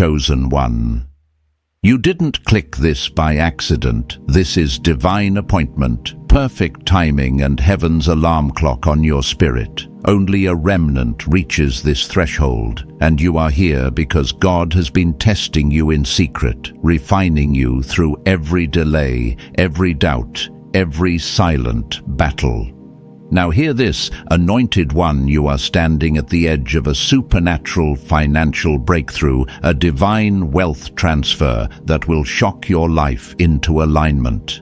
chosen one. You didn't click this by accident. This is divine appointment, perfect timing, and heaven's alarm clock on your spirit. Only a remnant reaches this threshold, and you are here because God has been testing you in secret, refining you through every delay, every doubt, every silent battle. Now hear this, anointed one, you are standing at the edge of a supernatural financial breakthrough, a divine wealth transfer that will shock your life into alignment.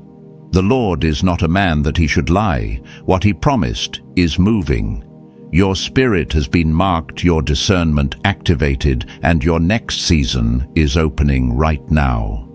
The Lord is not a man that he should lie. What he promised is moving. Your spirit has been marked, your discernment activated, and your next season is opening right now.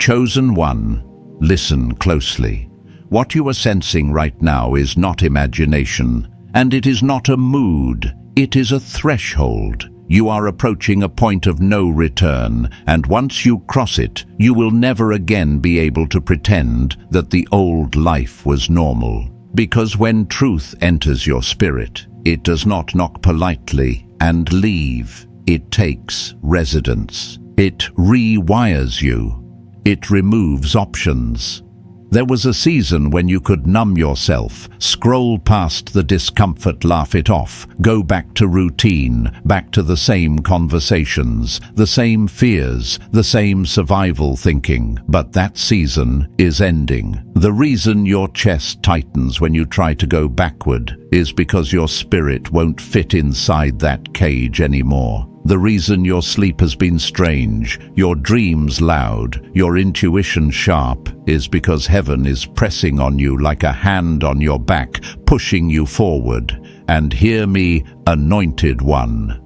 Chosen one, listen closely. What you are sensing right now is not imagination, and it is not a mood, it is a threshold. You are approaching a point of no return, and once you cross it, you will never again be able to pretend that the old life was normal. Because when truth enters your spirit, it does not knock politely and leave. It takes residence. It rewires you. It removes options. There was a season when you could numb yourself, scroll past the discomfort, laugh it off, go back to routine, back to the same conversations, the same fears, the same survival thinking. But that season is ending. The reason your chest tightens when you try to go backward is because your spirit won't fit inside that cage anymore. The reason your sleep has been strange, your dreams loud, your intuition sharp, is because heaven is pressing on you like a hand on your back, pushing you forward. And hear me, anointed one.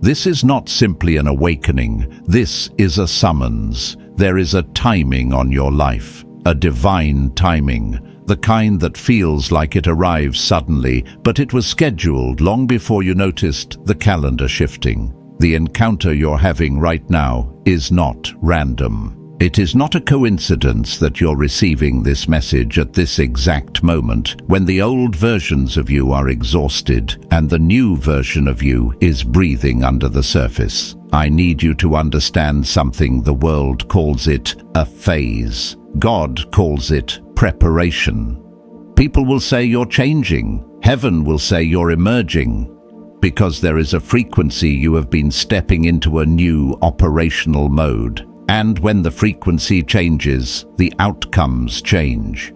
This is not simply an awakening. This is a summons. There is a timing on your life, a divine timing. The kind that feels like it arrives suddenly, but it was scheduled long before you noticed the calendar shifting. The encounter you're having right now is not random. It is not a coincidence that you're receiving this message at this exact moment, when the old versions of you are exhausted and the new version of you is breathing under the surface. I need you to understand something. The world calls it a phase. God calls it preparation. People will say you're changing. Heaven will say you're emerging. Because there is a frequency, you have been stepping into a new operational mode. And when the frequency changes, the outcomes change.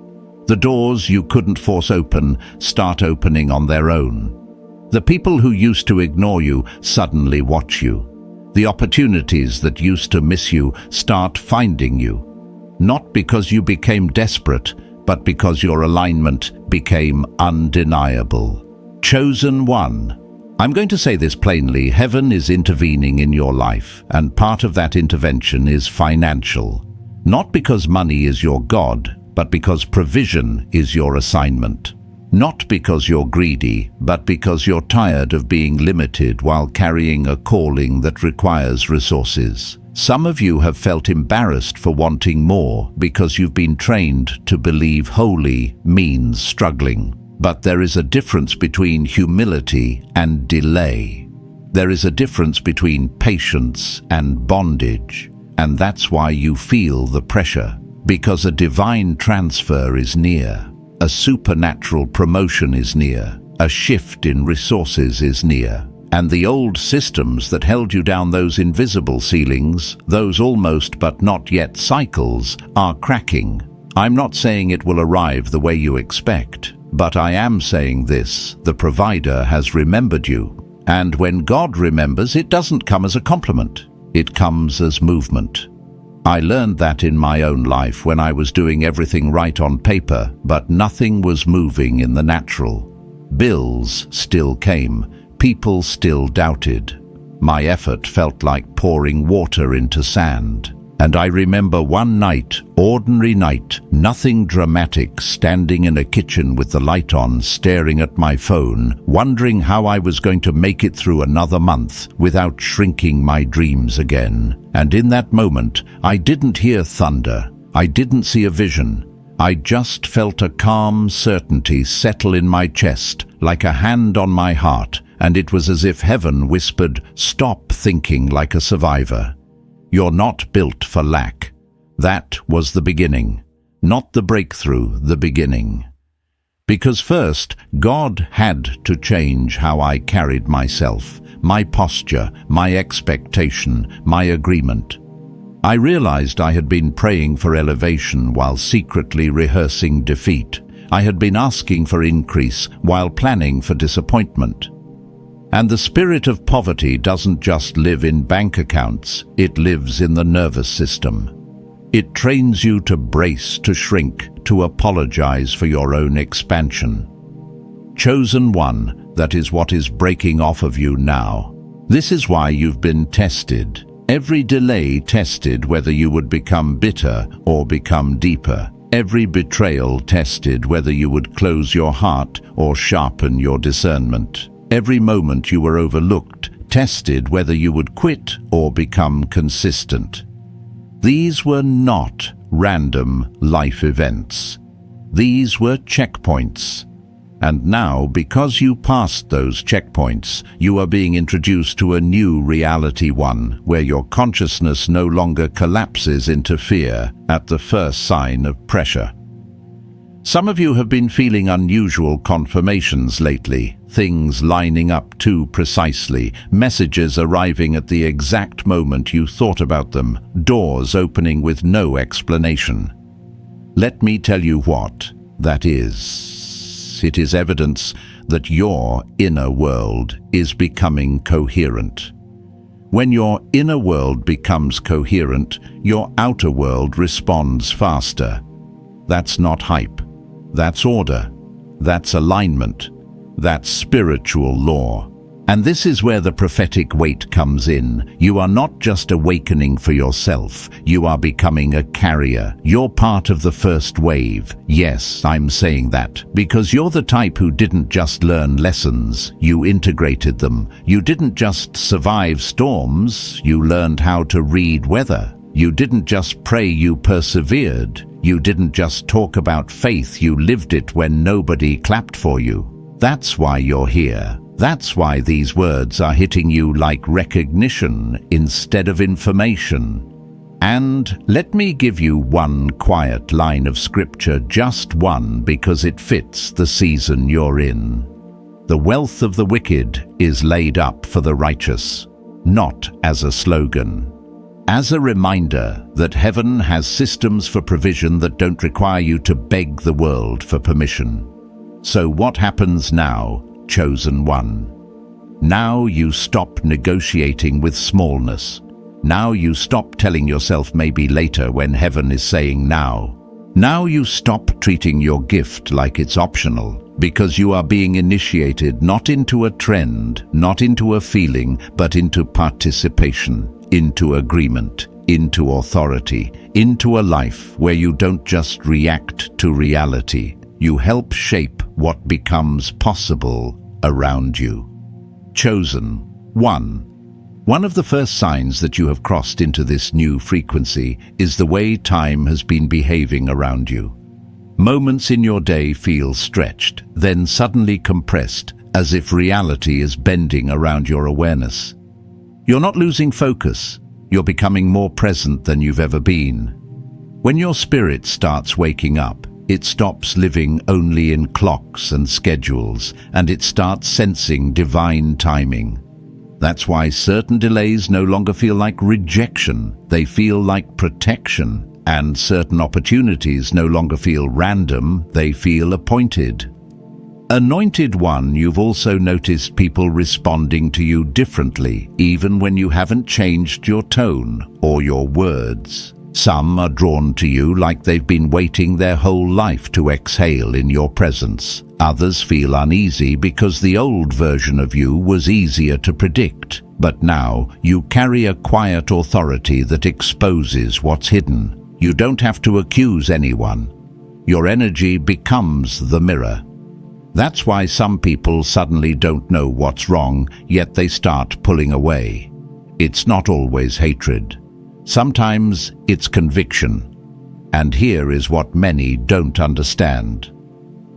The doors you couldn't force open start opening on their own. The people who used to ignore you suddenly watch you. The opportunities that used to miss you start finding you. Not because you became desperate, but because your alignment became undeniable. Chosen one. I'm going to say this plainly. Heaven is intervening in your life, and part of that intervention is financial. Not because money is your God, but because provision is your assignment. Not because you're greedy, but because you're tired of being limited while carrying a calling that requires resources. Some of you have felt embarrassed for wanting more because you've been trained to believe holy means struggling. But there is a difference between humility and delay. There is a difference between patience and bondage. And that's why you feel the pressure. Because a divine transfer is near. A supernatural promotion is near. A shift in resources is near. And the old systems that held you down, those invisible ceilings, those almost but not yet cycles, are cracking. I'm not saying it will arrive the way you expect. But I am saying this, the provider has remembered you. And when God remembers, it doesn't come as a compliment. It comes as movement. I learned that in my own life when I was doing everything right on paper, but nothing was moving in the natural. Bills still came. People still doubted. My effort felt like pouring water into sand. And I remember one night, ordinary night, nothing dramatic, standing in a kitchen with the light on, staring at my phone, wondering how I was going to make it through another month without shrinking my dreams again. And in that moment, I didn't hear thunder. I didn't see a vision. I just felt a calm certainty settle in my chest, like a hand on my heart, and it was as if heaven whispered, "Stop thinking like a survivor. You're not built for lack." That was the beginning, not the breakthrough, the beginning. Because first, God had to change how I carried myself, my posture, my expectation, my agreement. I realized I had been praying for elevation while secretly rehearsing defeat. I had been asking for increase while planning for disappointment. And the spirit of poverty doesn't just live in bank accounts, it lives in the nervous system. It trains you to brace, to shrink, to apologize for your own expansion. Chosen one, that is what is breaking off of you now. This is why you've been tested. Every delay tested whether you would become bitter or become deeper. Every betrayal tested whether you would close your heart or sharpen your discernment. Every moment you were overlooked tested whether you would quit or become consistent. These were not random life events. These were checkpoints. And now, because you passed those checkpoints, you are being introduced to a new reality, one where your consciousness no longer collapses into fear at the first sign of pressure. Some of you have been feeling unusual confirmations lately, things lining up too precisely, messages arriving at the exact moment you thought about them, doors opening with no explanation. Let me tell you what that is. It is evidence that your inner world is becoming coherent. When your inner world becomes coherent, your outer world responds faster. That's not hype. That's order. That's alignment. That's spiritual law. And this is where the prophetic weight comes in. You are not just awakening for yourself. You are becoming a carrier. You're part of the first wave. Yes, I'm saying that because you're the type who didn't just learn lessons. You integrated them. You didn't just survive storms. You learned how to read weather. You didn't just pray, you persevered. You didn't just talk about faith, you lived it when nobody clapped for you. That's why you're here. That's why these words are hitting you like recognition instead of information. And let me give you one quiet line of scripture, just one, because it fits the season you're in. The wealth of the wicked is laid up for the righteous, not as a slogan. As a reminder that heaven has systems for provision that don't require you to beg the world for permission. So what happens now, chosen one? Now you stop negotiating with smallness. Now you stop telling yourself maybe later when heaven is saying now. Now you stop treating your gift like it's optional, because you are being initiated not into a trend, not into a feeling, but into participation. Into agreement, into authority, into a life where you don't just react to reality, you help shape what becomes possible around you. Chosen one. One of the first signs that you have crossed into this new frequency is the way time has been behaving around you. Moments in your day feel stretched, then suddenly compressed, as if reality is bending around your awareness. You're not losing focus, you're becoming more present than you've ever been. When your spirit starts waking up, it stops living only in clocks and schedules, and it starts sensing divine timing. That's why certain delays no longer feel like rejection, they feel like protection, and certain opportunities no longer feel random, they feel appointed. Anointed one, you've also noticed people responding to you differently, even when you haven't changed your tone or your words. Some are drawn to you like they've been waiting their whole life to exhale in your presence. Others feel uneasy because the old version of you was easier to predict. But now you carry a quiet authority that exposes what's hidden. You don't have to accuse anyone. Your energy becomes the mirror. That's why some people suddenly don't know what's wrong, yet they start pulling away. It's not always hatred. Sometimes it's conviction. And here is what many don't understand.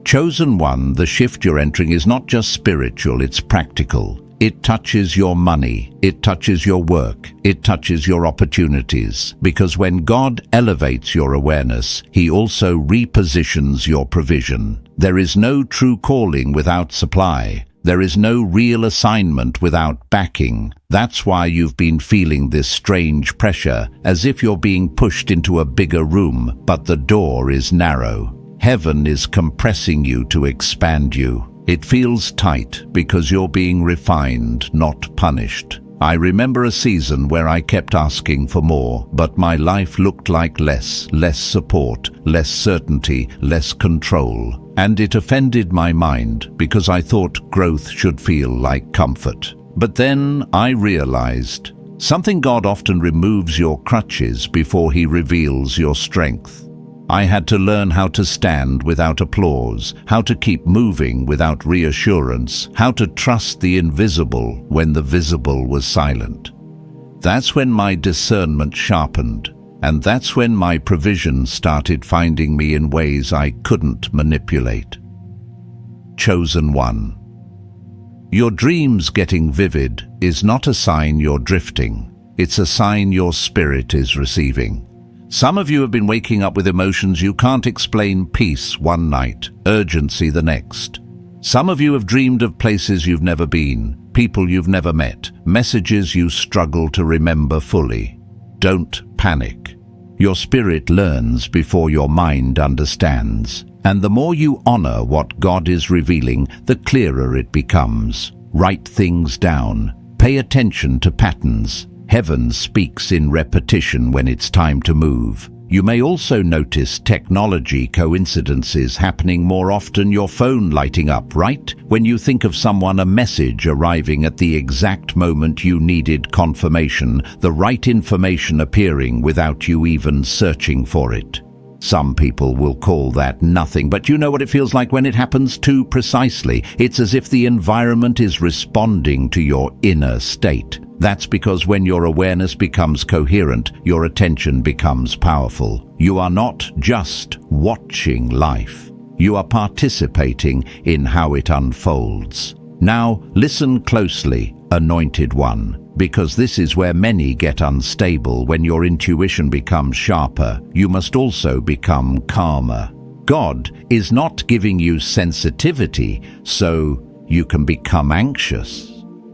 Chosen one, the shift you're entering is not just spiritual, it's practical. It touches your money, it touches your work, it touches your opportunities. Because when God elevates your awareness, He also repositions your provision. There is no true calling without supply. There is no real assignment without backing. That's why you've been feeling this strange pressure, as if you're being pushed into a bigger room, but the door is narrow. Heaven is compressing you to expand you. It feels tight because you're being refined, not punished. I remember a season where I kept asking for more, but my life looked like less support, less certainty, less control. And it offended my mind because I thought growth should feel like comfort. But then I realized something: God often removes your crutches before He reveals your strength. I had to learn how to stand without applause, how to keep moving without reassurance, how to trust the invisible when the visible was silent. That's when my discernment sharpened, and that's when my provision started finding me in ways I couldn't manipulate. Chosen one. Your dreams getting vivid is not a sign you're drifting. It's a sign your spirit is receiving. Some of you have been waking up with emotions you can't explain: peace one night, urgency the next. Some of you have dreamed of places you've never been, people you've never met, messages you struggle to remember fully. Don't panic. Your spirit learns before your mind understands. And the more you honor what God is revealing, the clearer it becomes. Write things down. Pay attention to patterns. Heaven speaks in repetition when it's time to move. You may also notice technology coincidences happening more often. Your phone lighting up right when you think of someone, a message arriving at the exact moment you needed confirmation, the right information appearing without you even searching for it. Some people will call that nothing, but you know what it feels like when it happens too precisely. It's as if the environment is responding to your inner state. That's because when your awareness becomes coherent, your attention becomes powerful. You are not just watching life. You are participating in how it unfolds. Now, listen closely, anointed one, because this is where many get unstable. When your intuition becomes sharper, you must also become calmer. God is not giving you sensitivity so you can become anxious.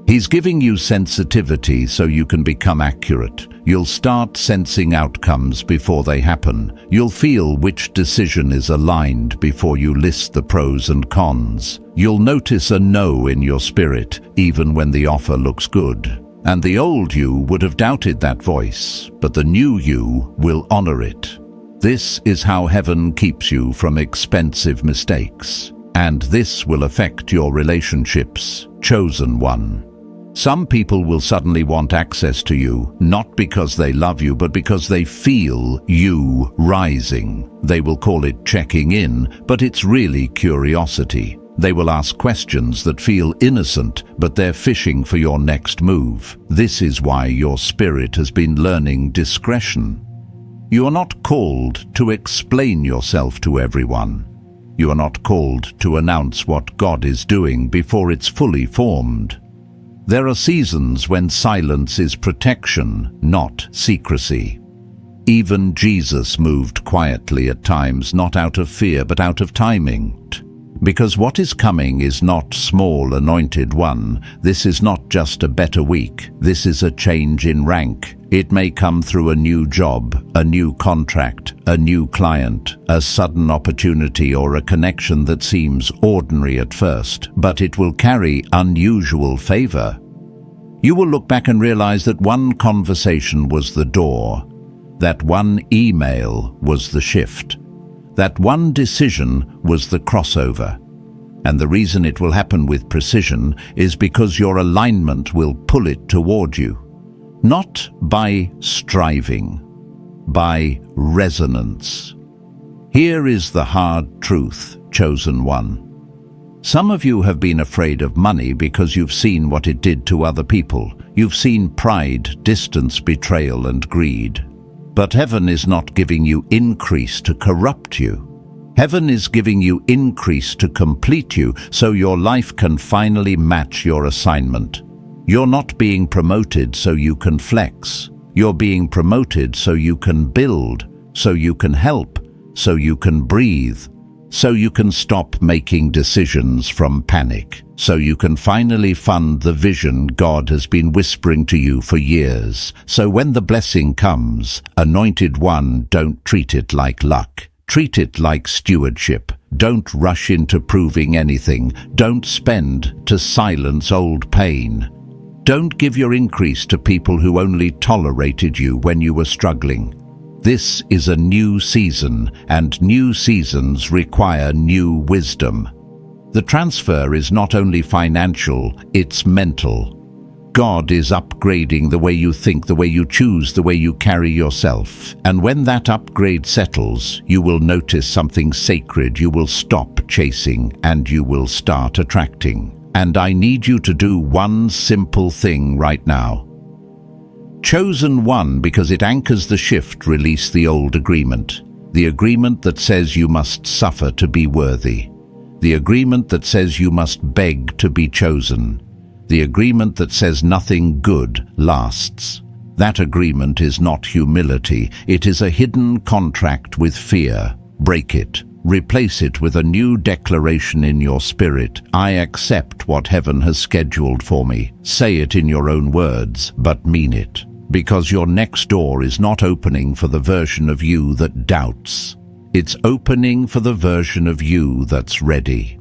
He's giving you sensitivity so you can become accurate. You'll start sensing outcomes before they happen. You'll feel which decision is aligned before you list the pros and cons. You'll notice a no in your spirit, even when the offer looks good. And the old you would have doubted that voice, but the new you will honor it. This is how heaven keeps you from expensive mistakes. And this will affect your relationships, chosen one. Some people will suddenly want access to you, not because they love you, but because they feel you rising. They will call it checking in, but it's really curiosity. They will ask questions that feel innocent, but they're fishing for your next move. This is why your spirit has been learning discretion. You are not called to explain yourself to everyone. You are not called to announce what God is doing before it's fully formed. There are seasons when silence is protection, not secrecy. Even Jesus moved quietly at times, not out of fear, but out of timing. Because what is coming is not small, anointed one. This is not just a better week. This is a change in rank. It may come through a new job, a new contract, a new client, a sudden opportunity, or a connection that seems ordinary at first, but it will carry unusual favor. You will look back and realize that one conversation was the door, that one email was the shift, that one decision was the crossover. And the reason it will happen with precision is because your alignment will pull it toward you. Not by striving, by resonance. Here is the hard truth, chosen one. Some of you have been afraid of money because you've seen what it did to other people. You've seen pride, distance, betrayal, and greed. But heaven is not giving you increase to corrupt you. Heaven is giving you increase to complete you so your life can finally match your assignment. You're not being promoted so you can flex. You're being promoted so you can build, so you can help, so you can breathe, so you can stop making decisions from panic, so you can finally fund the vision God has been whispering to you for years. So when the blessing comes, Anointed One, don't treat it like luck. Treat it like stewardship. Don't rush into proving anything. Don't spend to silence old pain. Don't give your increase to people who only tolerated you when you were struggling. This is a new season, and new seasons require new wisdom. The transfer is not only financial, it's mental. God is upgrading the way you think, the way you choose, the way you carry yourself. And when that upgrade settles, you will notice something sacred. You will stop chasing and you will start attracting. And I need you to do one simple thing right now. Chosen one, because it anchors the shift, release the old agreement. The agreement that says you must suffer to be worthy. The agreement that says you must beg to be chosen. The agreement that says nothing good lasts. That agreement is not humility. It is a hidden contract with fear. Break it. Replace it with a new declaration in your spirit. I accept what heaven has scheduled for me. Say it in your own words, but mean it. Because your next door is not opening for the version of you that doubts. It's opening for the version of you that's ready.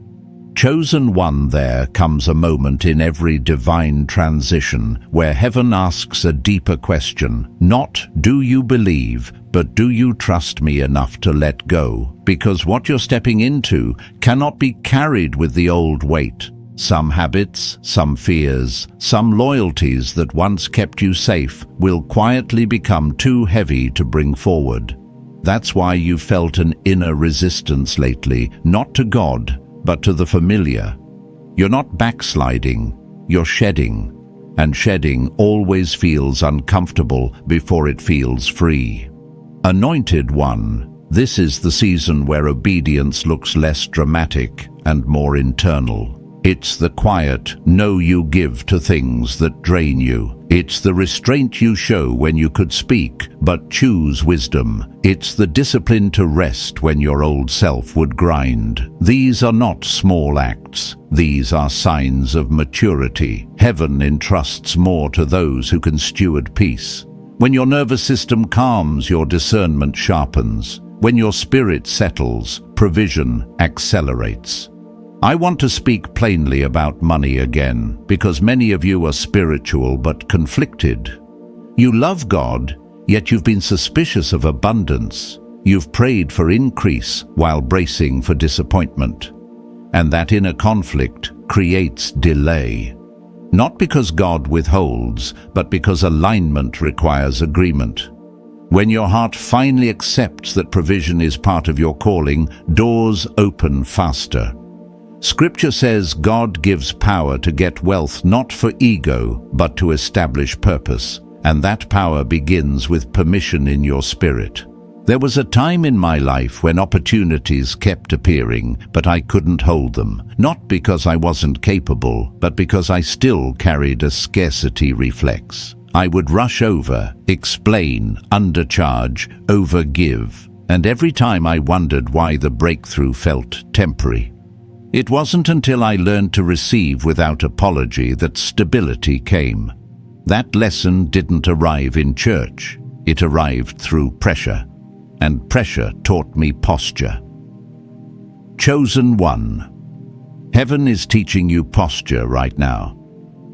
Chosen one, there comes a moment in every divine transition where heaven asks a deeper question. Not, do you believe, but do you trust me enough to let go? Because what you're stepping into cannot be carried with the old weight. Some habits, some fears, some loyalties that once kept you safe will quietly become too heavy to bring forward. That's why you've felt an inner resistance lately, not to God, but to the familiar. You're not backsliding, you're shedding. And shedding always feels uncomfortable before it feels free. Anointed One, this is the season where obedience looks less dramatic and more internal. It's the quiet no you give to things that drain you. It's the restraint you show when you could speak but choose wisdom. It's the discipline to rest when your old self would grind. These are not small acts. These are signs of maturity. Heaven entrusts more to those who can steward peace. When your nervous system calms, your discernment sharpens. When your spirit settles, provision accelerates. I want to speak plainly about money again, because many of you are spiritual but conflicted. You love God, yet you've been suspicious of abundance. You've prayed for increase while bracing for disappointment. And that inner conflict creates delay. Not because God withholds, but because alignment requires agreement. When your heart finally accepts that provision is part of your calling, doors open faster. Scripture says God gives power to get wealth not for ego, but to establish purpose. And that power begins with permission in your spirit. There was a time in my life when opportunities kept appearing, but I couldn't hold them. Not because I wasn't capable, but because I still carried a scarcity reflex. I would rush over, explain, undercharge, overgive. And every time I wondered why the breakthrough felt temporary. It wasn't until I learned to receive without apology that stability came. That lesson didn't arrive in church. It arrived through pressure. And pressure taught me posture. Chosen One. Heaven is teaching you posture right now.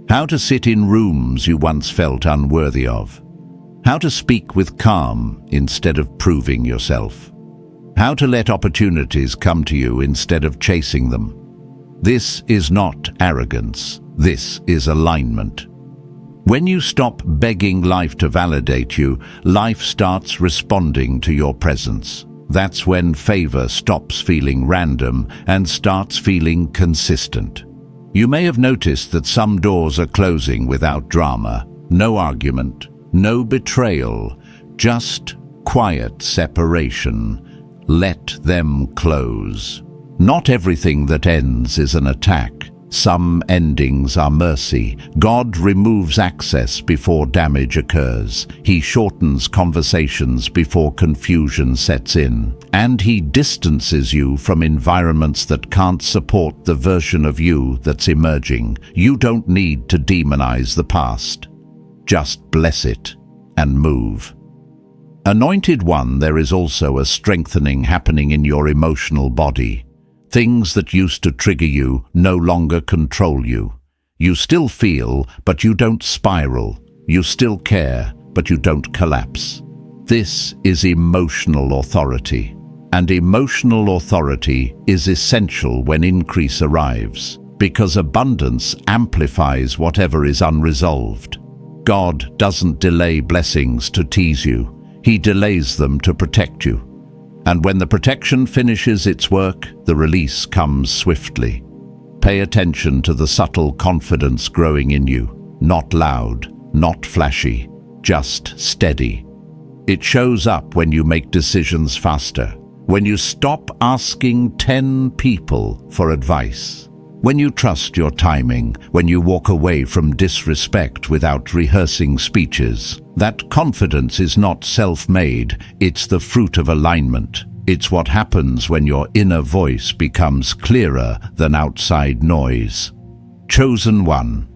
How to sit in rooms you once felt unworthy of. How to speak with calm instead of proving yourself. How to let opportunities come to you instead of chasing them. This is not arrogance. This is alignment. When you stop begging life to validate you, life starts responding to your presence. That's when favor stops feeling random and starts feeling consistent. You may have noticed that some doors are closing without drama. No argument, no betrayal, just quiet separation. let them close. Not everything that ends is an attack. Some endings are mercy. God removes access before damage occurs. He shortens conversations before confusion sets in. And He distances you from environments that can't support the version of you that's emerging. You don't need to demonize the past. Just bless it and move. Anointed One, there is also a strengthening happening in your emotional body. Things that used to trigger you no longer control you. You still feel, but you don't spiral. You still care, but you don't collapse. This is emotional authority. And emotional authority is essential when increase arrives, because abundance amplifies whatever is unresolved. God doesn't delay blessings to tease you. He delays them to protect you. And when the protection finishes its work, the release comes swiftly. Pay attention to the subtle confidence growing in you. Not loud, not flashy, just steady. It shows up when you make decisions faster, when you stop asking 10 people for advice, when you trust your timing, when you walk away from disrespect without rehearsing speeches. That confidence is not self-made, it's the fruit of alignment. It's what happens when your inner voice becomes clearer than outside noise. Chosen One.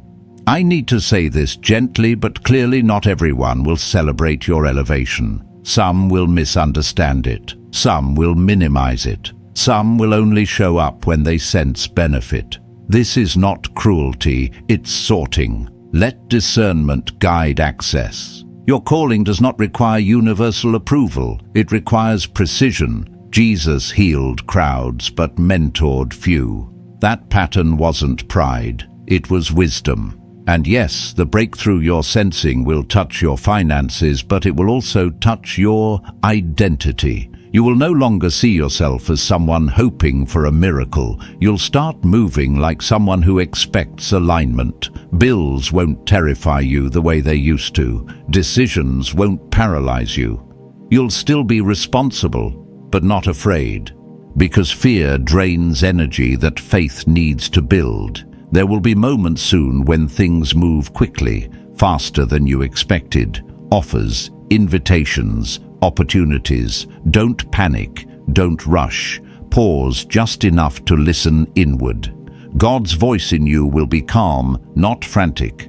I need to say this gently, but clearly not everyone will celebrate your elevation. Some will misunderstand it. Some will minimize it. Some will only show up when they sense benefit. This is not cruelty, it's sorting. Let discernment guide access. Your calling does not require universal approval. It requires precision. Jesus healed crowds but mentored few. That pattern wasn't pride, it was wisdom. And yes, the breakthrough you're sensing will touch your finances, but it will also touch your identity. You will no longer see yourself as someone hoping for a miracle. You'll start moving like someone who expects alignment. Bills won't terrify you the way they used to. Decisions won't paralyze you. You'll still be responsible, but not afraid. Because fear drains energy that faith needs to build. There will be moments soon when things move quickly, faster than you expected. Offers, invitations, opportunities. Don't panic, don't rush. Pause just enough to listen inward. God's voice in you will be calm, not frantic.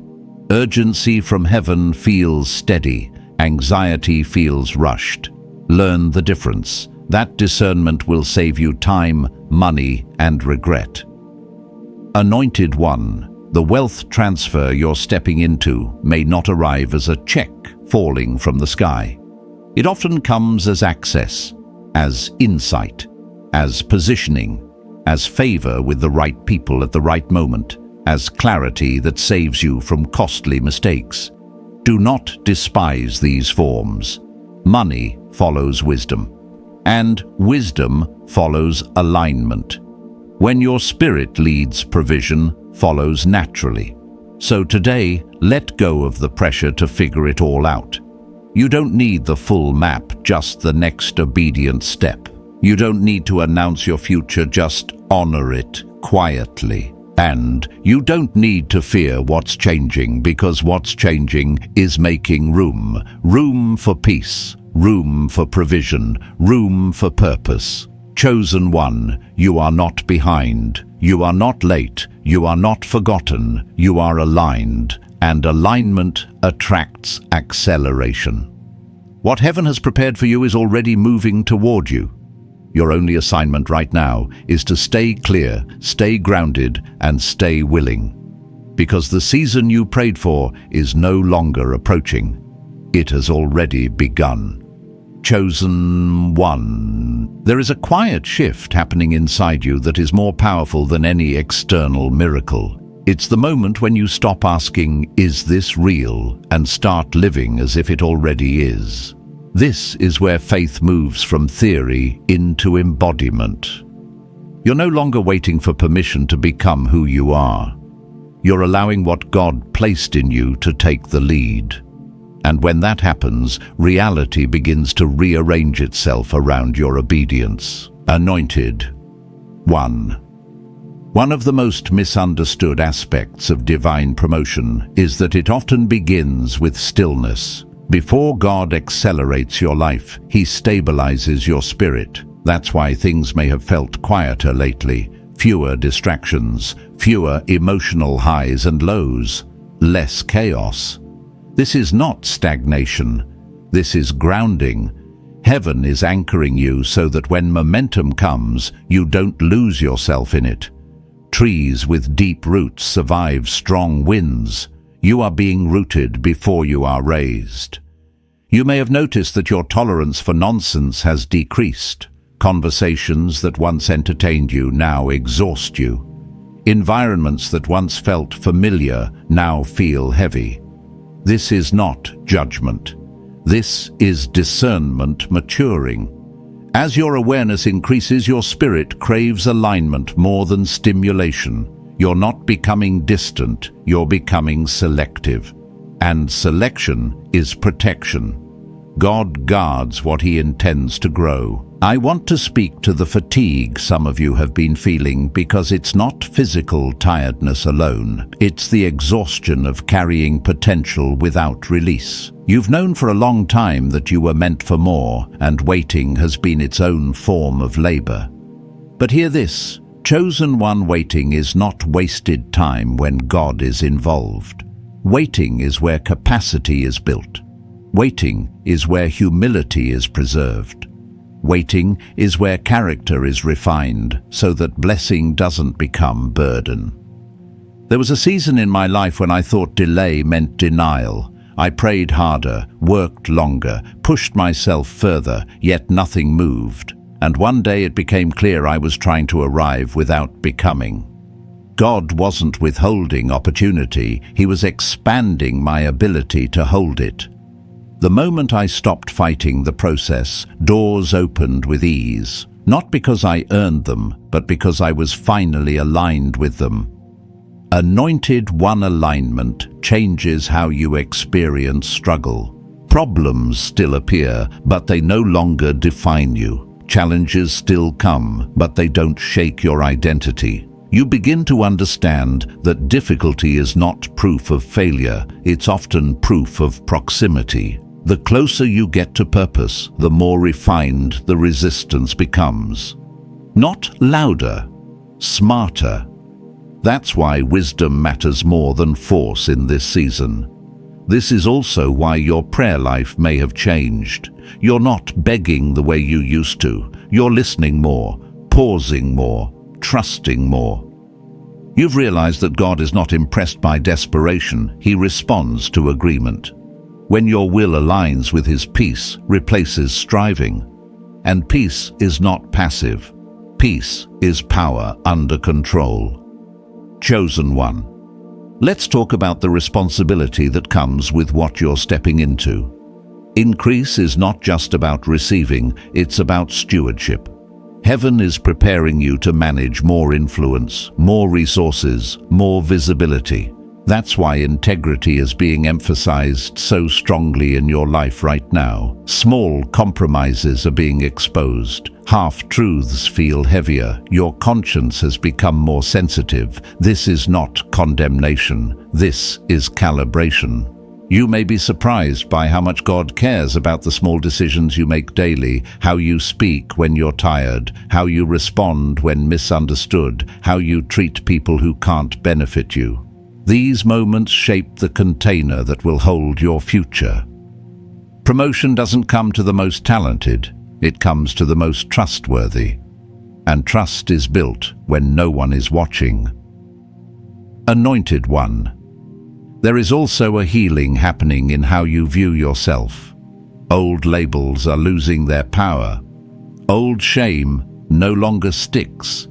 Urgency from heaven feels steady. Anxiety feels rushed. Learn the difference. That discernment will save you time, money, and regret. Anointed One. The wealth transfer you're stepping into may not arrive as a check falling from the sky. It often comes as access, as insight, as positioning, as favor with the right people at the right moment, as clarity that saves you from costly mistakes. Do not despise these forms. Money follows wisdom, and wisdom follows alignment. When your spirit leads, provision follows naturally. So today, let go of the pressure to figure it all out. You don't need the full map, just the next obedient step. You don't need to announce your future, just honor it quietly. And you don't need to fear what's changing, because what's changing is making room. Room for peace, room for provision, room for purpose. Chosen One, you are not behind. You are not late. You are not forgotten. You are aligned. And alignment attracts acceleration. What heaven has prepared for you is already moving toward you. Your only assignment right now is to stay clear, stay grounded, and stay willing. Because the season you prayed for is no longer approaching. It has already begun. Chosen One. There is a quiet shift happening inside you that is more powerful than any external miracle. It's the moment when you stop asking, "Is this real?" and start living as if it already is. This is where faith moves from theory into embodiment. You're no longer waiting for permission to become who you are. You're allowing what God placed in you to take the lead. And when that happens, reality begins to rearrange itself around your obedience. Anointed One. One of the most misunderstood aspects of divine promotion is that it often begins with stillness. Before God accelerates your life, He stabilizes your spirit. That's why things may have felt quieter lately. Fewer distractions, fewer emotional highs and lows, less chaos. This is not stagnation. This is grounding. Heaven is anchoring you so that when momentum comes, you don't lose yourself in it. Trees with deep roots survive strong winds. You are being rooted before you are raised. You may have noticed that your tolerance for nonsense has decreased. Conversations that once entertained you now exhaust you. Environments that once felt familiar now feel heavy. This is not judgment. This is discernment maturing. As your awareness increases, your spirit craves alignment more than stimulation. You're not becoming distant, you're becoming selective. And selection is protection. God guards what He intends to grow. I want to speak to the fatigue some of you have been feeling, because it's not physical tiredness alone. It's the exhaustion of carrying potential without release. You've known for a long time that you were meant for more, and waiting has been its own form of labor. But hear this, chosen one, waiting is not wasted time when God is involved. Waiting is where capacity is built. Waiting is where humility is preserved. Waiting is where character is refined so that blessing doesn't become burden. There was a season in my life when I thought delay meant denial. I prayed harder, worked longer, pushed myself further, yet nothing moved. And one day it became clear I was trying to arrive without becoming. God wasn't withholding opportunity, He was expanding my ability to hold it. The moment I stopped fighting the process, doors opened with ease, not because I earned them, but because I was finally aligned with them. Anointed one alignment changes how you experience struggle. Problems still appear, but they no longer define you. Challenges still come, but they don't shake your identity. You begin to understand that difficulty is not proof of failure, it's often proof of proximity. The closer you get to purpose, the more refined the resistance becomes. Not louder, smarter. That's why wisdom matters more than force in this season. This is also why your prayer life may have changed. You're not begging the way you used to. You're listening more, pausing more, trusting more. You've realized that God is not impressed by desperation. He responds to agreement. When your will aligns with His peace, replaces striving. And peace is not passive. Peace is power under control. Chosen one. Let's talk about the responsibility that comes with what you're stepping into. Increase is not just about receiving, it's about stewardship. Heaven is preparing you to manage more influence, more resources, more visibility. That's why integrity is being emphasized so strongly in your life right now. Small compromises are being exposed. Half-truths feel heavier. Your conscience has become more sensitive. This is not condemnation. This is calibration. You may be surprised by how much God cares about the small decisions you make daily, how you speak when you're tired, how you respond when misunderstood, how you treat people who can't benefit you. These moments shape the container that will hold your future. Promotion doesn't come to the most talented, it comes to the most trustworthy. And trust is built when no one is watching. Anointed one. There is also a healing happening in how you view yourself. Old labels are losing their power. Old shame no longer sticks.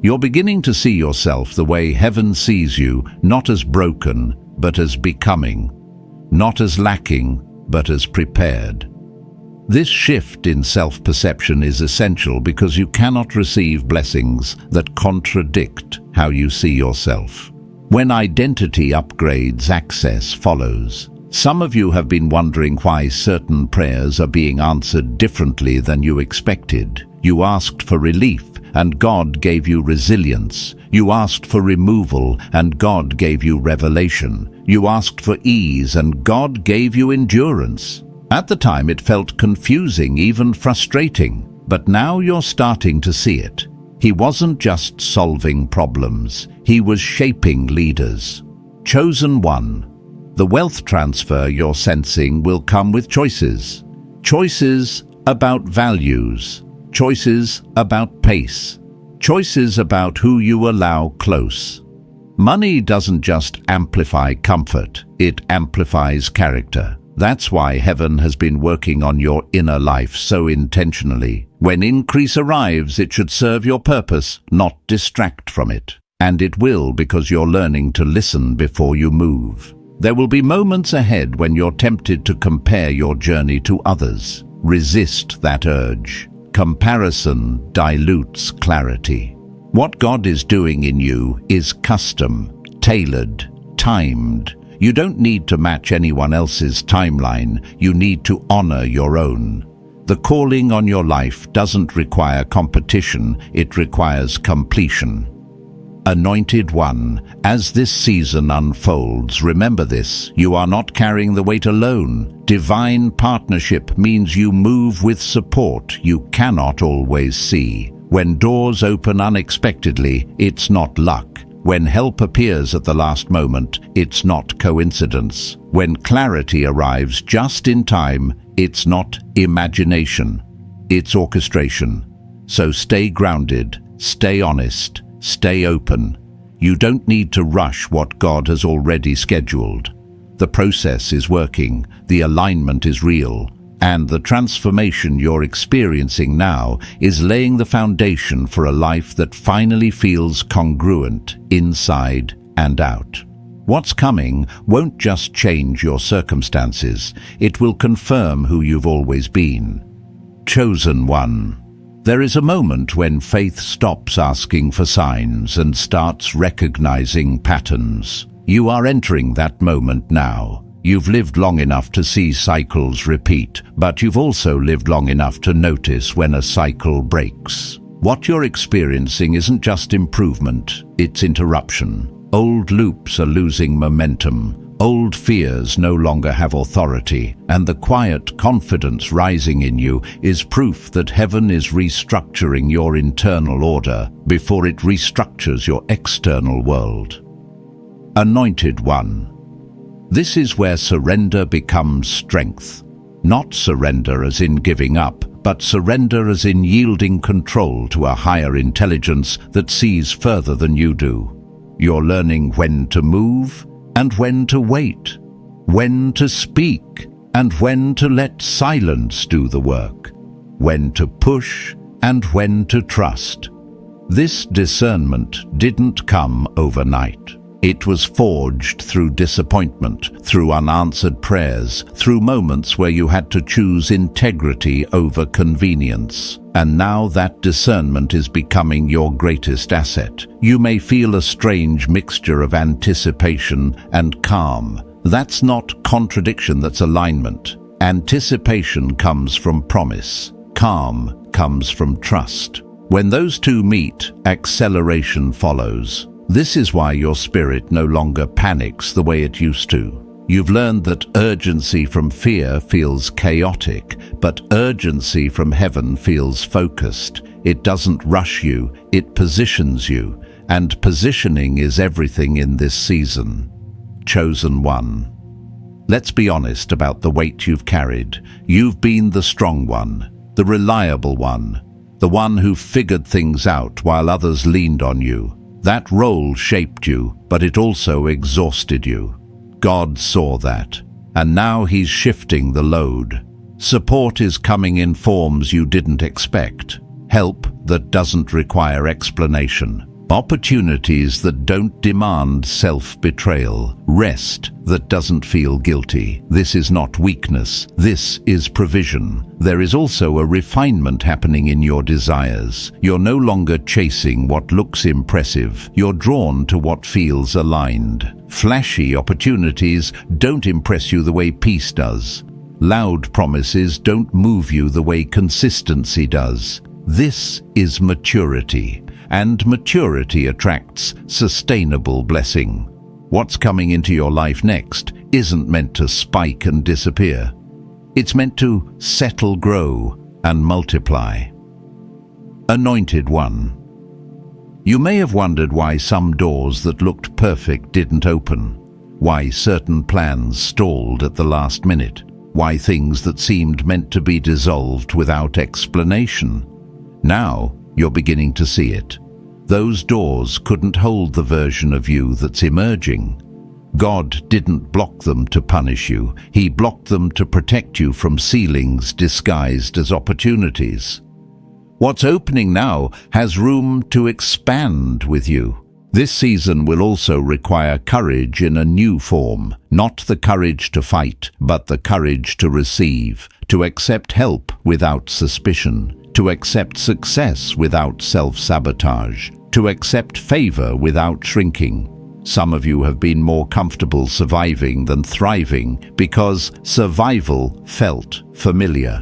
You're beginning to see yourself the way heaven sees you, not as broken, but as becoming. Not as lacking, but as prepared. This shift in self-perception is essential because you cannot receive blessings that contradict how you see yourself. When identity upgrades, access follows. Some of you have been wondering why certain prayers are being answered differently than you expected. You asked for relief, and God gave you resilience. You asked for removal, and God gave you revelation. You asked for ease, and God gave you endurance. At the time it felt confusing, even frustrating, but now you're starting to see it. He wasn't just solving problems, he was shaping leaders. Chosen one. The wealth transfer you're sensing will come with choices. Choices about values. Choices about pace. Choices about who you allow close. Money doesn't just amplify comfort, it amplifies character. That's why heaven has been working on your inner life so intentionally. When increase arrives, it should serve your purpose, not distract from it. And it will, because you're learning to listen before you move. There will be moments ahead when you're tempted to compare your journey to others. Resist that urge. Comparison dilutes clarity. What God is doing in you is custom, tailored, timed. You don't need to match anyone else's timeline, you need to honor your own. The calling on your life doesn't require competition, it requires completion. Anointed one, as this season unfolds, remember this: you are not carrying the weight alone. Divine partnership means you move with support you cannot always see. When doors open unexpectedly, it's not luck. When help appears at the last moment, it's not coincidence. When clarity arrives just in time, it's not imagination, it's orchestration. So stay grounded, stay honest, stay open. You don't need to rush what God has already scheduled. The process is working, the alignment is real, and the transformation you're experiencing now is laying the foundation for a life that finally feels congruent inside and out. What's coming won't just change your circumstances, it will confirm who you've always been. Chosen one. There is a moment when faith stops asking for signs and starts recognizing patterns. You are entering that moment now. You've lived long enough to see cycles repeat, but you've also lived long enough to notice when a cycle breaks. What you're experiencing isn't just improvement, it's interruption. Old loops are losing momentum. Old fears no longer have authority, and the quiet confidence rising in you is proof that heaven is restructuring your internal order before it restructures your external world. Anointed one. This is where surrender becomes strength. Not surrender as in giving up, but surrender as in yielding control to a higher intelligence that sees further than you do. You're learning when to move and when to wait, when to speak and when to let silence do the work, when to push and when to trust. This discernment didn't come overnight. It was forged through disappointment, through unanswered prayers, through moments where you had to choose integrity over convenience. And now that discernment is becoming your greatest asset. You may feel a strange mixture of anticipation and calm. That's not contradiction, that's alignment. Anticipation comes from promise. Calm comes from trust. When those two meet, acceleration follows. This is why your spirit no longer panics the way it used to. You've learned that urgency from fear feels chaotic, but urgency from heaven feels focused. It doesn't rush you, it positions you, and positioning is everything in this season. Chosen one. Let's be honest about the weight you've carried. You've been the strong one, the reliable one, the one who figured things out while others leaned on you. That role shaped you, but it also exhausted you. God saw that, and now He's shifting the load. Support is coming in forms you didn't expect. Help that doesn't require explanation. Opportunities that don't demand self-betrayal. Rest that doesn't feel guilty. This is not weakness. This is provision. There is also a refinement happening in your desires. You're no longer chasing what looks impressive. You're drawn to what feels aligned. Flashy opportunities don't impress you the way peace does. Loud promises don't move you the way consistency does. This is maturity. And maturity attracts sustainable blessing. What's coming into your life next isn't meant to spike and disappear. It's meant to settle, grow, and multiply. Anointed One. You may have wondered why some doors that looked perfect didn't open, why certain plans stalled at the last minute, why things that seemed meant to be dissolved without explanation. Now, you're beginning to see it. Those doors couldn't hold the version of you that's emerging. God didn't block them to punish you. He blocked them to protect you from ceilings disguised as opportunities. What's opening now has room to expand with you. This season will also require courage in a new form. Not the courage to fight, but the courage to receive, to accept help without suspicion, to accept success without self-sabotage, to accept favor without shrinking. Some of you have been more comfortable surviving than thriving because survival felt familiar.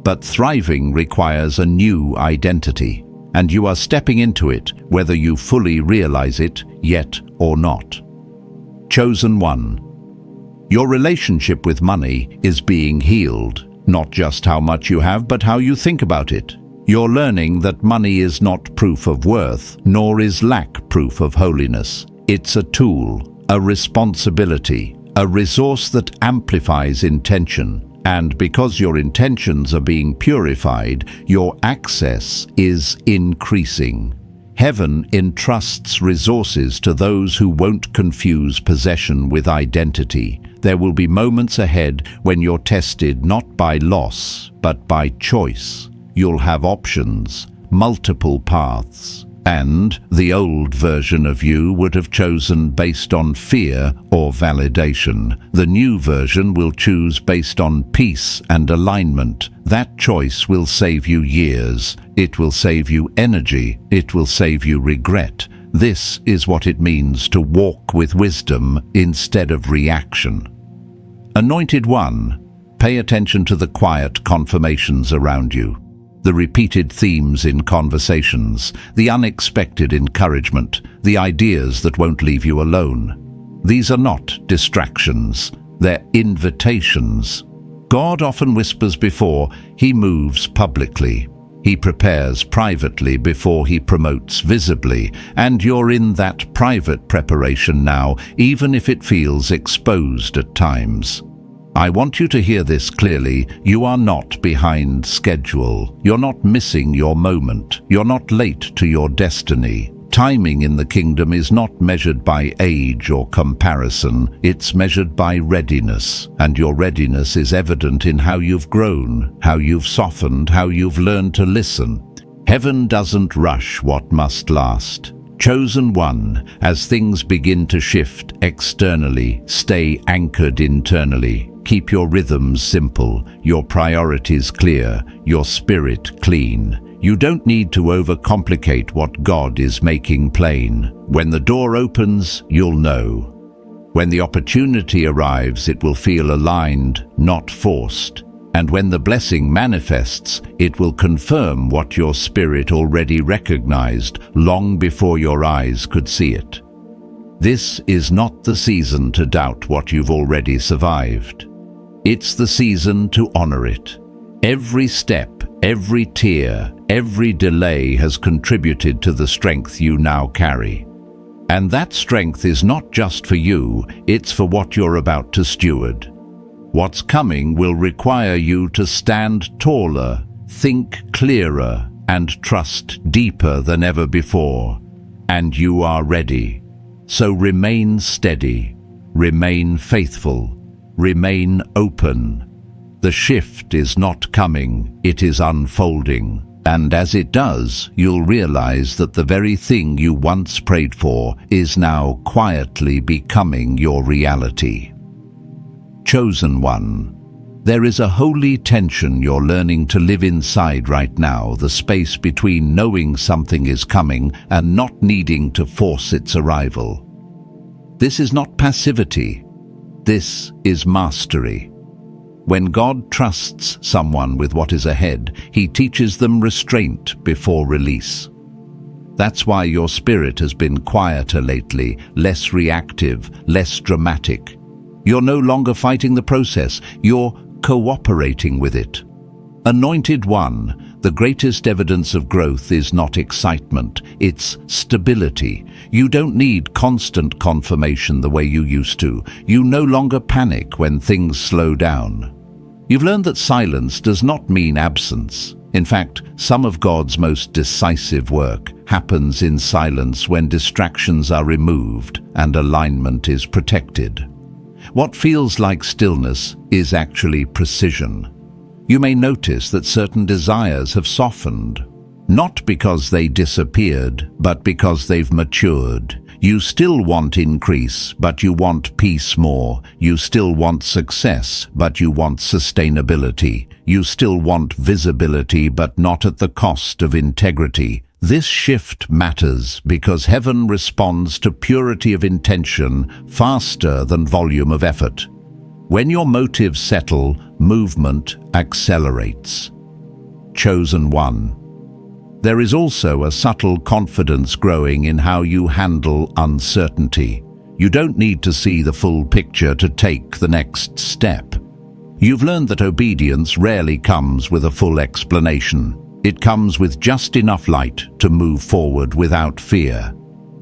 But thriving requires a new identity, and you are stepping into it whether you fully realize it yet or not. Chosen One. Your relationship with money is being healed. Not just how much you have, but how you think about it. You're learning that money is not proof of worth, nor is lack proof of holiness. It's a tool, a responsibility, a resource that amplifies intention. And because your intentions are being purified, your access is increasing. Heaven entrusts resources to those who won't confuse possession with identity. There will be moments ahead when you're tested not by loss, but by choice. You'll have options, multiple paths. And the old version of you would have chosen based on fear or validation. The new version will choose based on peace and alignment. That choice will save you years. It will save you energy. It will save you regret. This is what it means to walk with wisdom instead of reaction. Anointed One, pay attention to the quiet confirmations around you. The repeated themes in conversations, the unexpected encouragement, the ideas that won't leave you alone. These are not distractions, they're invitations. God often whispers before He moves publicly. He prepares privately before He promotes visibly, and you're in that private preparation now, even if it feels exposed at times. I want you to hear this clearly. You are not behind schedule. You're not missing your moment. You're not late to your destiny. Timing in the kingdom is not measured by age or comparison. It's measured by readiness. And your readiness is evident in how you've grown, how you've softened, how you've learned to listen. Heaven doesn't rush what must last. Chosen One, as things begin to shift externally, stay anchored internally. Keep your rhythms simple, your priorities clear, your spirit clean. You don't need to overcomplicate what God is making plain. When the door opens, you'll know. When the opportunity arrives, it will feel aligned, not forced. And when the blessing manifests, it will confirm what your spirit already recognized long before your eyes could see it. This is not the season to doubt what you've already survived. It's the season to honor it. Every step, every tear, every delay has contributed to the strength you now carry. And that strength is not just for you, it's for what you're about to steward. What's coming will require you to stand taller, think clearer, and trust deeper than ever before. And you are ready. So remain steady, remain faithful, remain open. The shift is not coming, it is unfolding. And as it does, you'll realize that the very thing you once prayed for is now quietly becoming your reality. Chosen one. There is a holy tension you're learning to live inside right now, the space between knowing something is coming and not needing to force its arrival. This is not passivity. This is mastery. When God trusts someone with what is ahead, He teaches them restraint before release. That's why your spirit has been quieter lately, less reactive, less dramatic. You're no longer fighting the process, you're cooperating with it. Anointed one, the greatest evidence of growth is not excitement, it's stability. You don't need constant confirmation the way you used to. You no longer panic when things slow down. You've learned that silence does not mean absence. In fact, some of God's most decisive work happens in silence when distractions are removed and alignment is protected. What feels like stillness is actually precision. You may notice that certain desires have softened, not because they disappeared, but because they've matured. You still want increase, but you want peace more. You still want success, but you want sustainability. You still want visibility, but not at the cost of integrity. This shift matters because heaven responds to purity of intention faster than volume of effort. When your motives settle, movement accelerates. Chosen one. There is also a subtle confidence growing in how you handle uncertainty. You don't need to see the full picture to take the next step. You've learned that obedience rarely comes with a full explanation. It comes with just enough light to move forward without fear.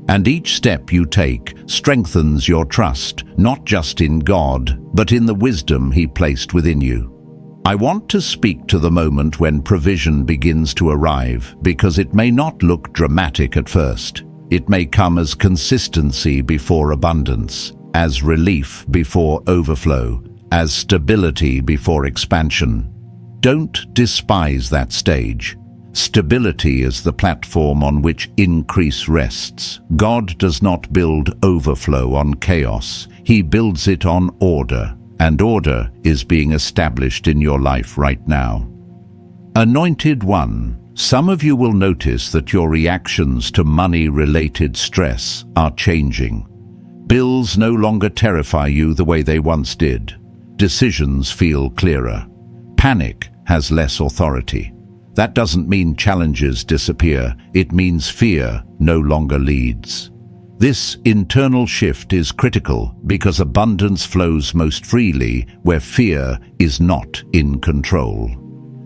And each step you take strengthens your trust, not just in God, but in the wisdom He placed within you. I want to speak to the moment when provision begins to arrive, because it may not look dramatic at first. It may come as consistency before abundance, as relief before overflow, as stability before expansion. Don't despise that stage. Stability is the platform on which increase rests. God does not build overflow on chaos. He builds it on order, and order is being established in your life right now. Anointed one, some of you will notice that your reactions to money-related stress are changing. Bills no longer terrify you the way they once did. Decisions feel clearer. Panic has less authority. That doesn't mean challenges disappear. It means fear no longer leads. This internal shift is critical because abundance flows most freely where fear is not in control.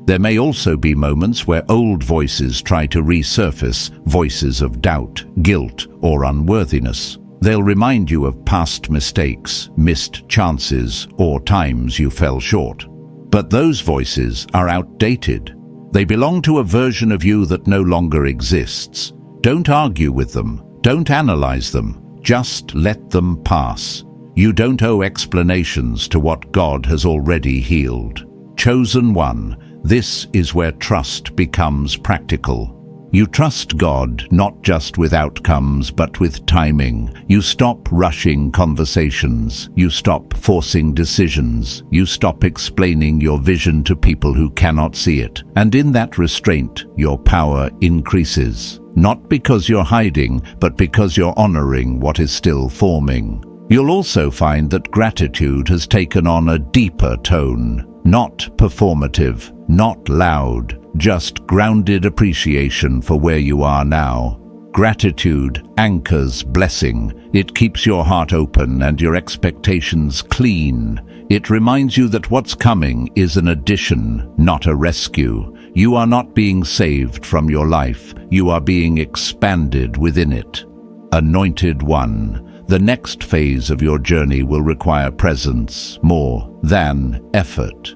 There may also be moments where old voices try to resurface, voices of doubt, guilt, or unworthiness. They'll remind you of past mistakes, missed chances, or times you fell short. But those voices are outdated. They belong to a version of you that no longer exists. Don't argue with them. Don't analyze them. Just let them pass. You don't owe explanations to what God has already healed. Chosen one, this is where trust becomes practical. You trust God not just with outcomes but with timing. You stop rushing conversations. You stop forcing decisions. You stop explaining your vision to people who cannot see it. And in that restraint, your power increases. Not because you're hiding, but because you're honoring what is still forming. You'll also find that gratitude has taken on a deeper tone. Not performative, not loud, just grounded appreciation for where you are now. Gratitude anchors blessing. It keeps your heart open and your expectations clean. It reminds you that what's coming is an addition, not a rescue. You are not being saved from your life. You are being expanded within it. Anointed one, the next phase of your journey will require presence more than effort.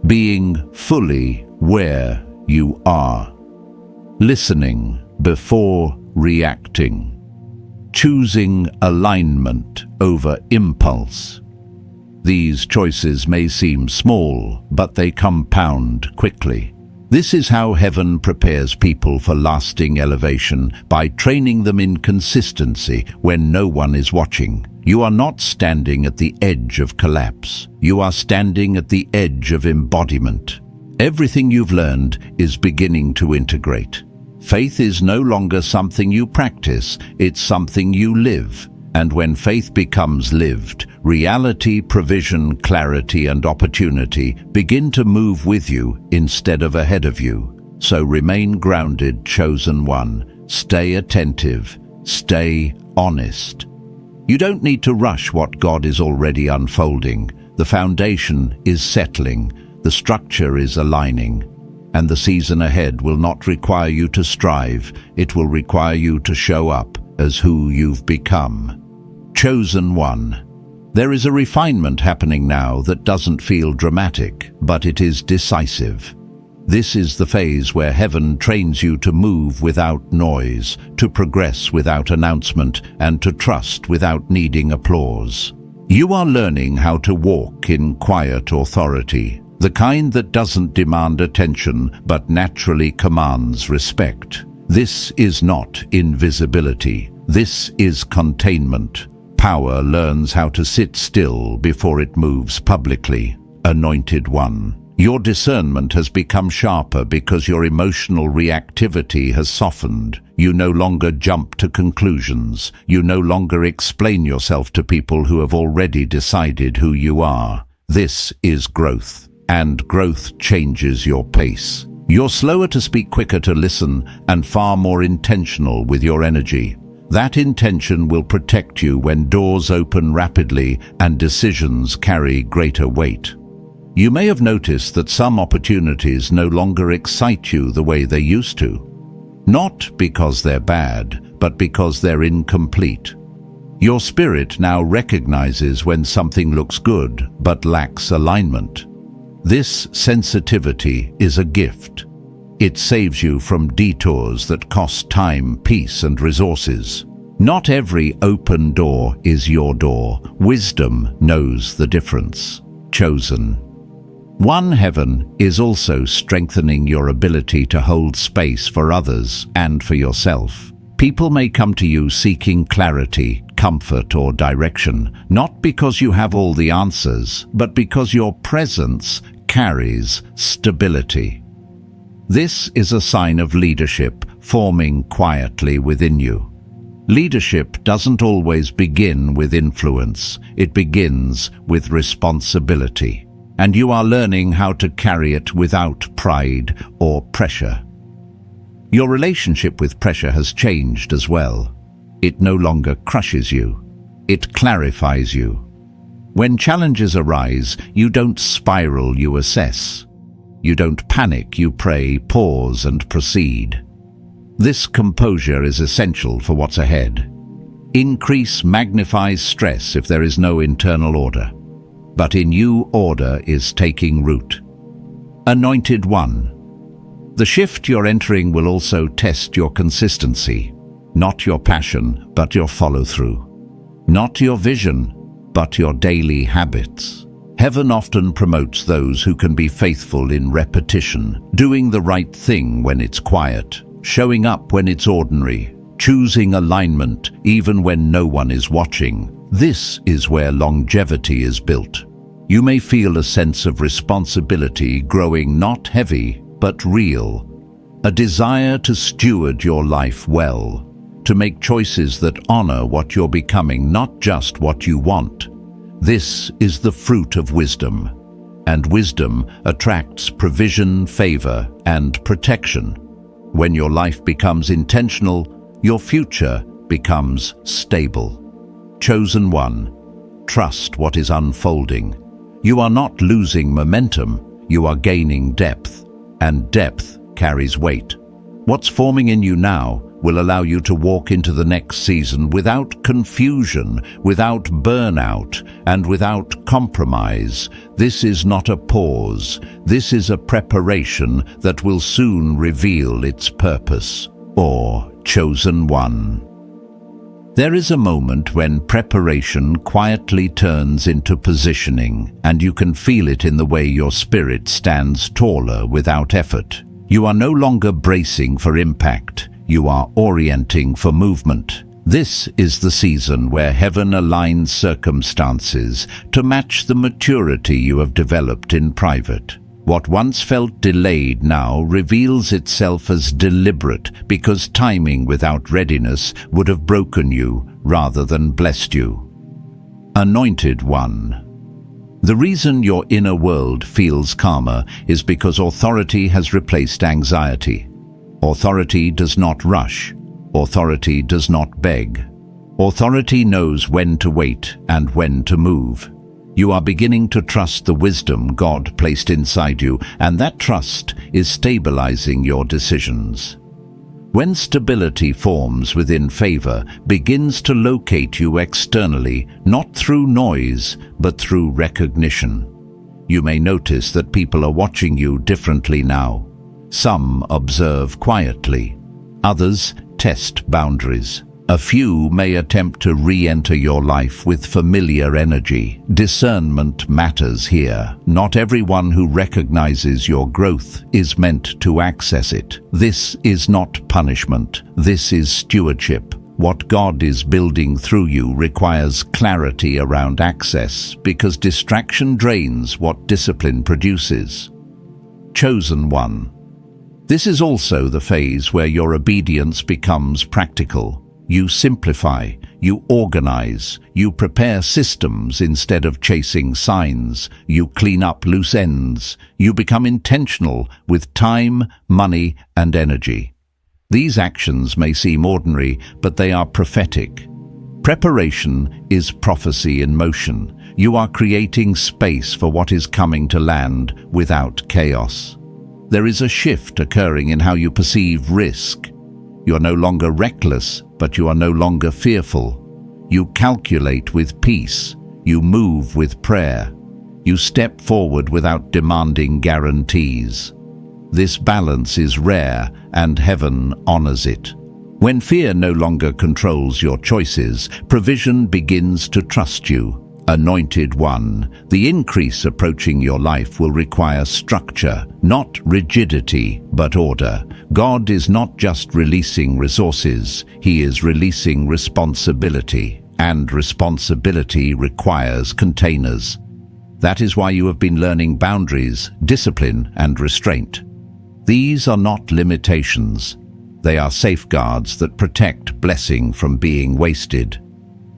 Being fully where you are. Listening before reacting. Choosing alignment over impulse. These choices may seem small, but they compound quickly. This is how heaven prepares people for lasting elevation, by training them in consistency when no one is watching. You are not standing at the edge of collapse. You are standing at the edge of embodiment. Everything you've learned is beginning to integrate. Faith is no longer something you practice, it's something you live. And when faith becomes lived, reality, provision, clarity, and opportunity begin to move with you instead of ahead of you. So remain grounded, chosen one. Stay attentive. Stay honest. You don't need to rush what God is already unfolding. The foundation is settling. The structure is aligning. And the season ahead will not require you to strive. It will require you to show up as who you've become. Chosen one. There is a refinement happening now that doesn't feel dramatic, but it is decisive. This is the phase where heaven trains you to move without noise, to progress without announcement, and to trust without needing applause. You are learning how to walk in quiet authority, the kind that doesn't demand attention but naturally commands respect. This is not invisibility. This is containment. Power learns how to sit still before it moves publicly. Anointed one. Your discernment has become sharper because your emotional reactivity has softened. You no longer jump to conclusions. You no longer explain yourself to people who have already decided who you are. This is growth, and growth changes your pace. You're slower to speak, quicker to listen, and far more intentional with your energy. That intention will protect you when doors open rapidly and decisions carry greater weight. You may have noticed that some opportunities no longer excite you the way they used to. Not because they're bad, but because they're incomplete. Your spirit now recognizes when something looks good but lacks alignment. This sensitivity is a gift. It saves you from detours that cost time, peace, and resources. Not every open door is your door. Wisdom knows the difference. Chosen. One heaven is also strengthening your ability to hold space for others and for yourself. People may come to you seeking clarity, comfort, or direction, not because you have all the answers, but because your presence carries stability. This is a sign of leadership forming quietly within you. Leadership doesn't always begin with influence. It begins with responsibility. And you are learning how to carry it without pride or pressure. Your relationship with pressure has changed as well. It no longer crushes you. It clarifies you. When challenges arise, you don't spiral, you assess. You don't panic, you pray, pause, and proceed. This composure is essential for what's ahead. Increase magnifies stress if there is no internal order. But in you, order is taking root. Anointed one. The shift you're entering will also test your consistency. Not your passion, but your follow-through. Not your vision, but your daily habits. Heaven often promotes those who can be faithful in repetition, doing the right thing when it's quiet, showing up when it's ordinary, choosing alignment even when no one is watching. This is where longevity is built. You may feel a sense of responsibility growing, not heavy, but real. A desire to steward your life well, to make choices that honor what you're becoming, not just what you want. This is the fruit of wisdom, and wisdom attracts provision, favor, and protection. When your life becomes intentional, your future becomes stable. Chosen one, trust what is unfolding. You are not losing momentum, you are gaining depth, and depth carries weight. What's forming in you now will allow you to walk into the next season without confusion, without burnout, and without compromise. This is not a pause. This is a preparation that will soon reveal its purpose. Or, chosen one. There is a moment when preparation quietly turns into positioning, and you can feel it in the way your spirit stands taller without effort. You are no longer bracing for impact, you are orienting for movement. This is the season where heaven aligns circumstances to match the maturity you have developed in private. What once felt delayed now reveals itself as deliberate because timing without readiness would have broken you rather than blessed you. Anointed One. The reason your inner world feels calmer is because authority has replaced anxiety. Authority does not rush. Authority does not beg. Authority knows when to wait and when to move. You are beginning to trust the wisdom God placed inside you, and that trust is stabilizing your decisions. When stability forms within favor, begins to locate you externally, not through noise, but through recognition. You may notice that people are watching you differently now. Some observe quietly. Others test boundaries. A few may attempt to re-enter your life with familiar energy. Discernment matters here. Not everyone who recognizes your growth is meant to access it. This is not punishment. This is stewardship. What God is building through you requires clarity around access because distraction drains what discipline produces. Chosen One. This is also the phase where your obedience becomes practical. You simplify, you organize, you prepare systems instead of chasing signs, you clean up loose ends, you become intentional with time, money, and energy. These actions may seem ordinary, but they are prophetic. Preparation is prophecy in motion. You are creating space for what is coming to land without chaos. There is a shift occurring in how you perceive risk. You are no longer reckless, but you are no longer fearful. You calculate with peace. You move with prayer. You step forward without demanding guarantees. This balance is rare, and heaven honors it. When fear no longer controls your choices, provision begins to trust you. Anointed One, the increase approaching your life will require structure, not rigidity, but order. God is not just releasing resources, He is releasing responsibility, and responsibility requires containers. That is why you have been learning boundaries, discipline, and restraint. These are not limitations. They are safeguards that protect blessing from being wasted.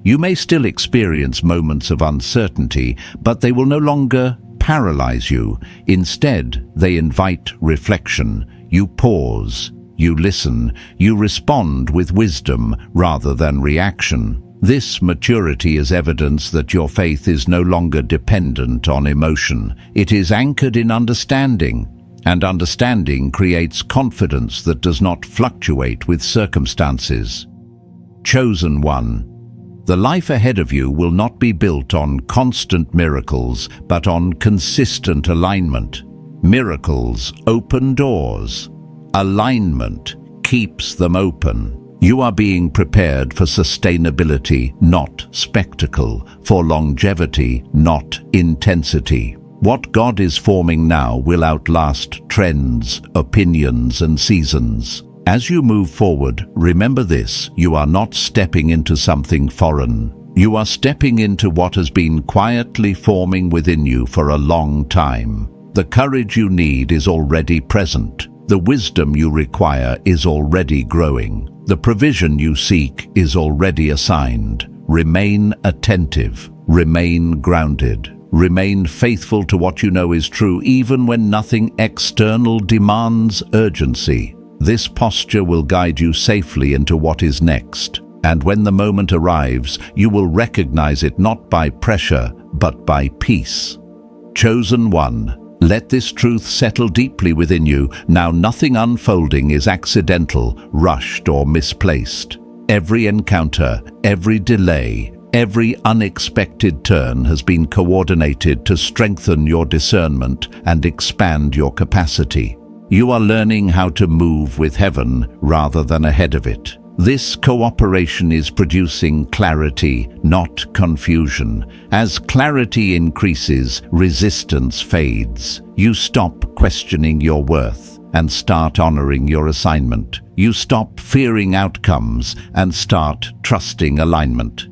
You may still experience moments of uncertainty, but they will no longer paralyze you. Instead, they invite reflection. You pause, you listen, you respond with wisdom rather than reaction. This maturity is evidence that your faith is no longer dependent on emotion. It is anchored in understanding, and understanding creates confidence that does not fluctuate with circumstances. Chosen One. The life ahead of you will not be built on constant miracles, but on consistent alignment. Miracles open doors. Alignment keeps them open. You are being prepared for sustainability, not spectacle, for longevity, not intensity. What God is forming now will outlast trends, opinions, and seasons. As you move forward, remember this: you are not stepping into something foreign. You are stepping into what has been quietly forming within you for a long time. The courage you need is already present. The wisdom you require is already growing. The provision you seek is already assigned. Remain attentive. Remain grounded. Remain faithful to what you know is true, even when nothing external demands urgency. This posture will guide you safely into what is next, and when the moment arrives, you will recognize it not by pressure, but by peace. Chosen One, let this truth settle deeply within you. Now nothing unfolding is accidental, rushed, or misplaced. Every encounter, every delay, every unexpected turn has been coordinated to strengthen your discernment and expand your capacity. You are learning how to move with heaven rather than ahead of it. This cooperation is producing clarity, not confusion. As clarity increases, resistance fades. You stop questioning your worth. and start honoring your assignment. You stop fearing outcomes and start trusting alignment.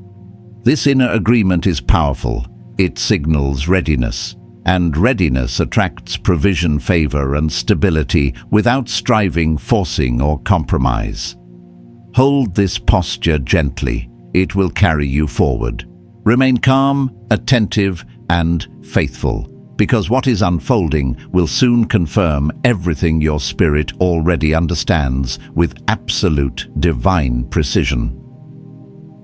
This inner agreement is powerful. It signals readiness, and readiness attracts provision, favor, and stability without striving, forcing, or compromise. Hold this posture gently. It will carry you forward. Remain calm, attentive, and faithful, because what is unfolding will soon confirm everything your spirit already understands with absolute divine precision.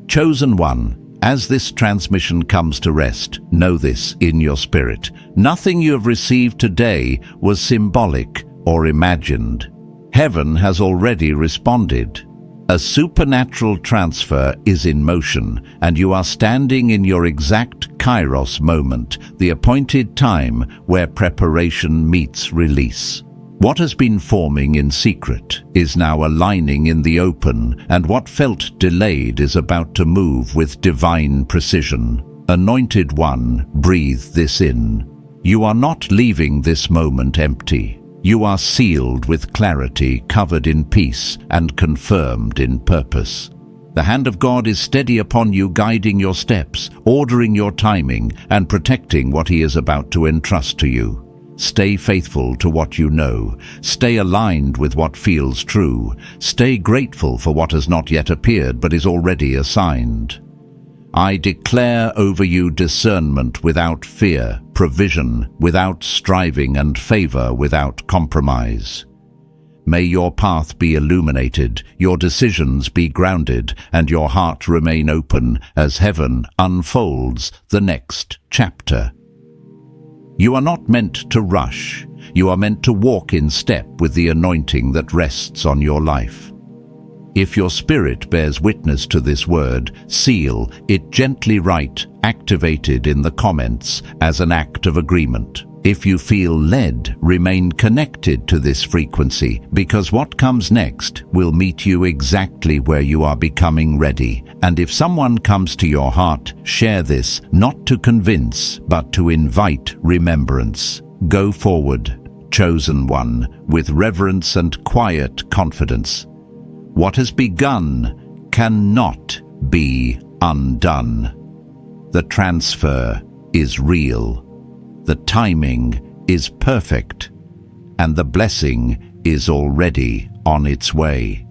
Chosen one, as this transmission comes to rest, know this in your spirit. Nothing you have received today was symbolic or imagined. Heaven has already responded. A supernatural transfer is in motion, and you are standing in your exact kairos moment, the appointed time where preparation meets release. What has been forming in secret is now aligning in the open, and what felt delayed is about to move with divine precision. Anointed one, breathe this in. You are not leaving this moment empty. You are sealed with clarity, covered in peace, and confirmed in purpose. The hand of God is steady upon you, guiding your steps, ordering your timing, and protecting what He is about to entrust to you. Stay faithful to what you know. Stay aligned with what feels true. Stay grateful for what has not yet appeared but is already assigned. I declare over you discernment without fear, provision without striving, and favor without compromise. May your path be illuminated, your decisions be grounded, and your heart remain open as heaven unfolds the next chapter. You are not meant to rush. You are meant to walk in step with the anointing that rests on your life. If your spirit bears witness to this word, seal it gently. Write "activated" in the comments as an act of agreement. If you feel led, remain connected to this frequency, because what comes next will meet you exactly where you are becoming ready. And if someone comes to your heart, share this, not to convince, but to invite remembrance. Go forward, chosen one, with reverence and quiet confidence. What has begun cannot be undone. The transfer is real. The timing is perfect, and the blessing is already on its way.